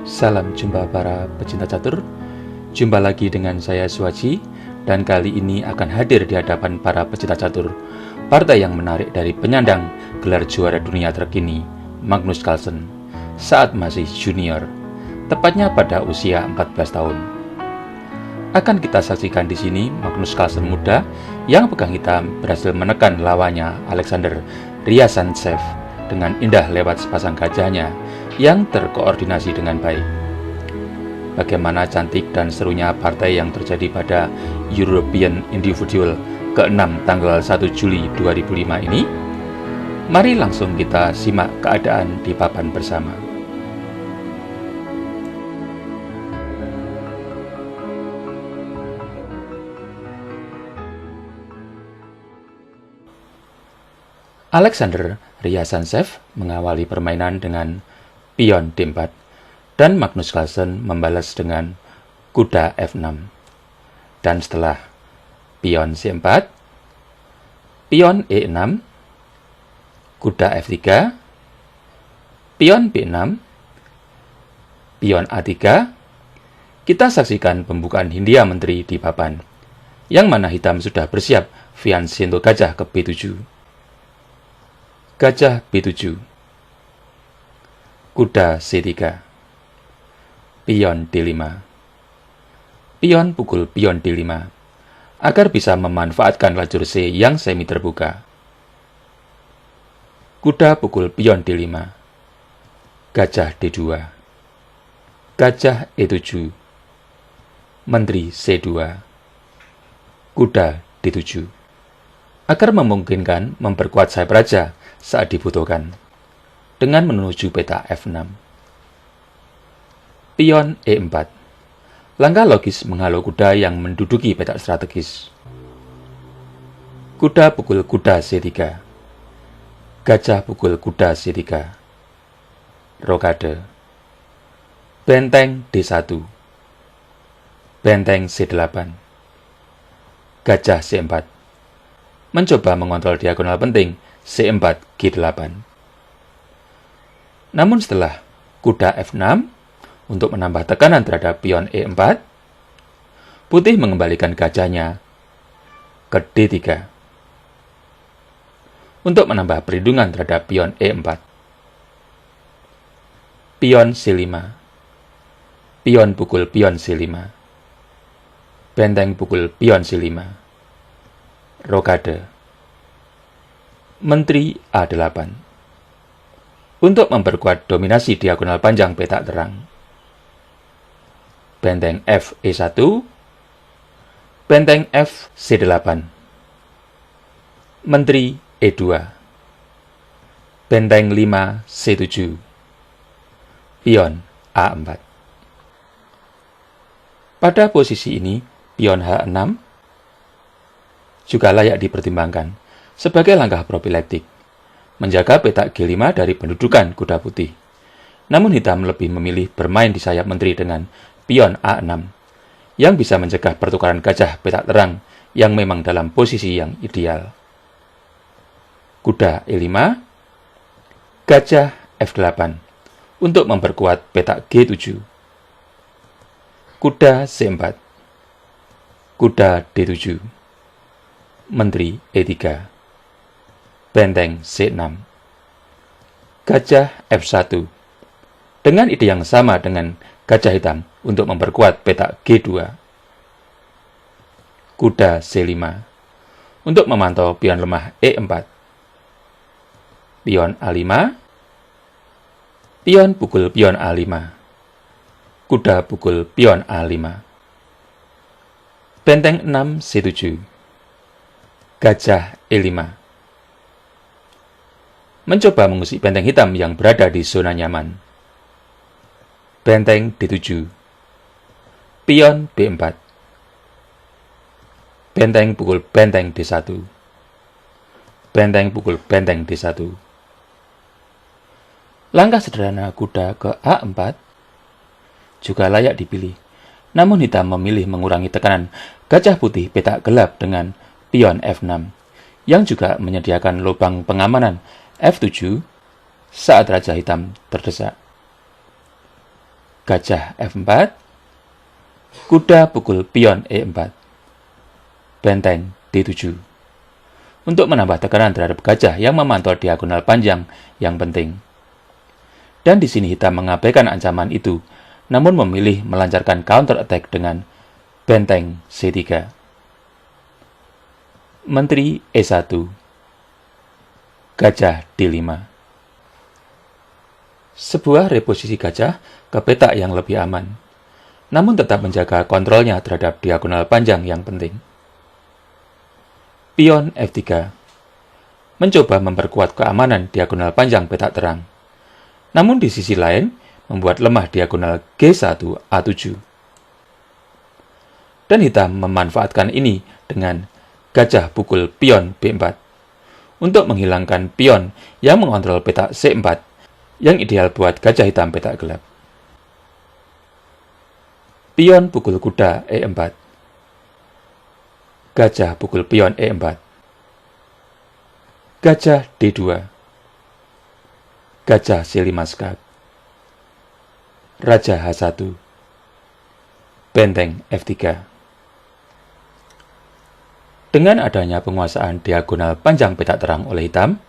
Salam jumpa para pecinta catur. Jumpa lagi dengan saya Suwaji, dan kali ini akan hadir di hadapan para pecinta catur partai yang menarik dari penyandang gelar juara dunia terkini, Magnus Carlsen, saat masih junior, tepatnya pada usia 14 tahun. Akan kita saksikan di sini Magnus Carlsen muda yang pegang hitam berhasil menekan lawannya Alexander Ryazantsev dengan indah lewat sepasang gajahnya yang terkoordinasi dengan baik. Bagaimana cantik dan serunya partai yang terjadi pada European Individual ke-6 tanggal 1 Juli 2005 ini? Mari langsung kita simak keadaan di papan bersama. Alexander Ryazantsev mengawali permainan dengan pion D4 dan Magnus Carlsen membalas dengan kuda F6. Dan setelah pion C4, pion E6, kuda F3, pion B6, pion A3, kita saksikan pembukaan Hindia Menteri di papan, yang mana hitam sudah bersiap Vianshento gajah ke B7. Gajah B7, kuda C3, pion D5, pion pukul pion D5, agar bisa memanfaatkan lajur C yang semi terbuka. Kuda pukul pion D5, gajah D2, gajah E7, menteri C2, kuda D7, agar memungkinkan memperkuat sayap raja saat dibutuhkan, dengan menuju peta F6. Pion E4, langkah logis menghalau kuda yang menduduki peta strategis. Kuda pukul kuda C3, gajah pukul kuda C3, rokade, benteng D1, benteng C8, gajah C4, mencoba mengontrol diagonal penting C4 G8. Namun setelah kuda F6 untuk menambah tekanan terhadap pion E4, putih mengembalikan gajahnya ke D3 untuk menambah perlindungan terhadap pion E4. Pion C5, pion pukul pion C5, benteng pukul pion C5, rokade, menteri A8, untuk memperkuat dominasi diagonal panjang peta terang. Benteng F E1, benteng F C8, menteri E2, benteng 5 C7, pion A4. Pada posisi ini, pion H6 juga layak dipertimbangkan sebagai langkah profiletik, menjaga peta G5 dari pendudukan kuda putih. Namun hitam lebih memilih bermain di sayap menteri dengan pion A6, yang bisa mencegah pertukaran gajah peta terang yang memang dalam posisi yang ideal. Kuda E5, gajah F8, untuk memperkuat peta G7. Kuda C4, kuda D7, menteri E3, benteng C6, gajah F1, dengan ide yang sama dengan gajah hitam untuk memperkuat peta G2. Kuda C5, untuk memantau pion lemah E4. Pion A5, pion pukul pion A5, kuda pukul pion A5. Benteng 6 C7, gajah E5, mencoba mengusik benteng hitam yang berada di zona nyaman. Benteng D7, pion B4, benteng pukul benteng D1, benteng pukul benteng D1. Langkah sederhana kuda ke A4 juga layak dipilih, namun hitam memilih mengurangi tekanan gajah putih peta gelap dengan pion F6, yang juga menyediakan lubang pengamanan F7 saat raja hitam terdesak. gajah F4, kuda pukul pion E4, benteng D7. Untuk menambah tekanan terhadap gajah yang memantau diagonal panjang yang penting. Dan di sini hitam mengabaikan ancaman itu, namun memilih melancarkan counter attack dengan benteng C3. Menteri E1, gajah D5. Sebuah reposisi gajah ke petak yang lebih aman, namun tetap menjaga kontrolnya terhadap diagonal panjang yang penting. Pion F3 mencoba memperkuat keamanan diagonal panjang petak terang, namun di sisi lain membuat lemah diagonal G1 A7. Dan hitam memanfaatkan ini dengan gajah pukul pion B4 untuk menghilangkan pion yang mengontrol petak C4 yang ideal buat gajah hitam petak gelap. Pion pukul kuda E4, gajah pukul pion E4, gajah D2, gajah C5 skak, raja H1, benteng F3. Dengan adanya penguasaan diagonal panjang petak terang oleh hitam,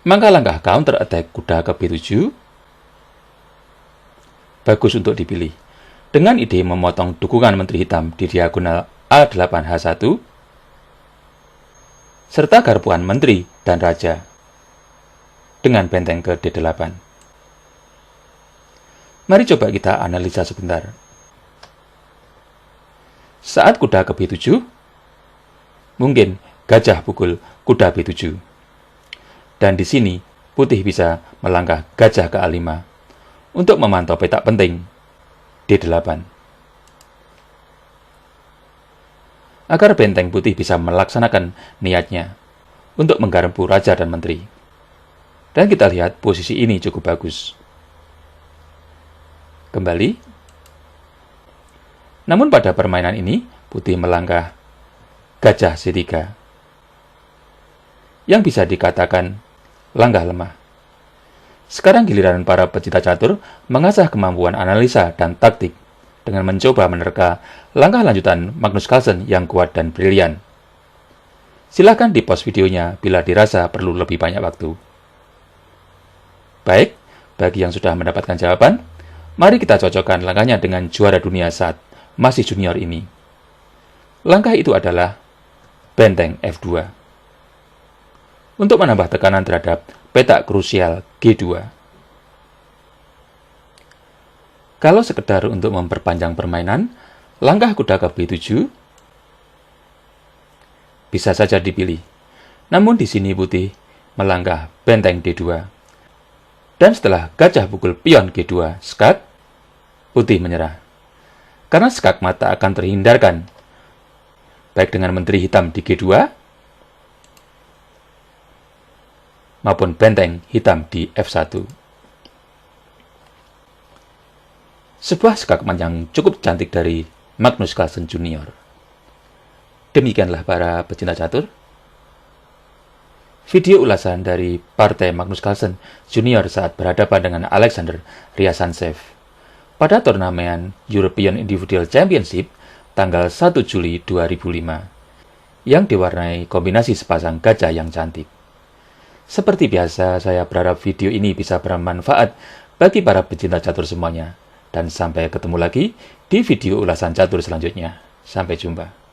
maka langkah counter attack kuda ke B7 bagus untuk dipilih. Dengan ide memotong dukungan menteri hitam di diagonal A8H1 serta garpuan menteri dan raja dengan benteng ke D8. Mari coba kita analisa sebentar. Saat kuda ke B7, mungkin gajah pukul kuda B7. Dan di sini putih bisa melangkah gajah ke A5 untuk memantau petak penting D8. Agar benteng putih bisa melaksanakan niatnya untuk menggarpu raja dan menteri. Dan kita lihat posisi ini cukup bagus. Kembali. Namun pada permainan ini, putih melangkah gajah C3. Yang bisa dikatakan langkah lemah. Sekarang giliran para pecinta catur mengasah kemampuan analisa dan taktik dengan mencoba menerka langkah lanjutan Magnus Carlsen yang kuat dan brilian. Silahkan di-pause videonya bila dirasa perlu lebih banyak waktu. Baik, bagi yang sudah mendapatkan jawaban, mari kita cocokkan langkahnya dengan juara dunia saat masih junior ini. Langkah itu adalah benteng F2. Untuk menambah tekanan terhadap petak krusial G2. Kalau sekedar untuk memperpanjang permainan, langkah kuda ke B7 bisa saja dipilih. Namun di sini putih melangkah benteng D2. Dan setelah gajah pukul pion G2 skak, putih menyerah. Karena skak mata akan terhindarkan, baik dengan menteri hitam di G2 maupun benteng hitam di F1. Sebuah skakmat yang cukup cantik dari Magnus Carlsen Jr. Demikianlah para pecinta catur. Video ulasan dari partai Magnus Carlsen Jr. saat berhadapan dengan Alexander Ryazantsev pada turnamen European Individual Championship tanggal 1 Juli 2005 yang diwarnai kombinasi sepasang gajah yang cantik. Seperti biasa, saya berharap video ini bisa bermanfaat bagi para pecinta catur semuanya. Dan sampai ketemu lagi di video ulasan catur selanjutnya. Sampai jumpa.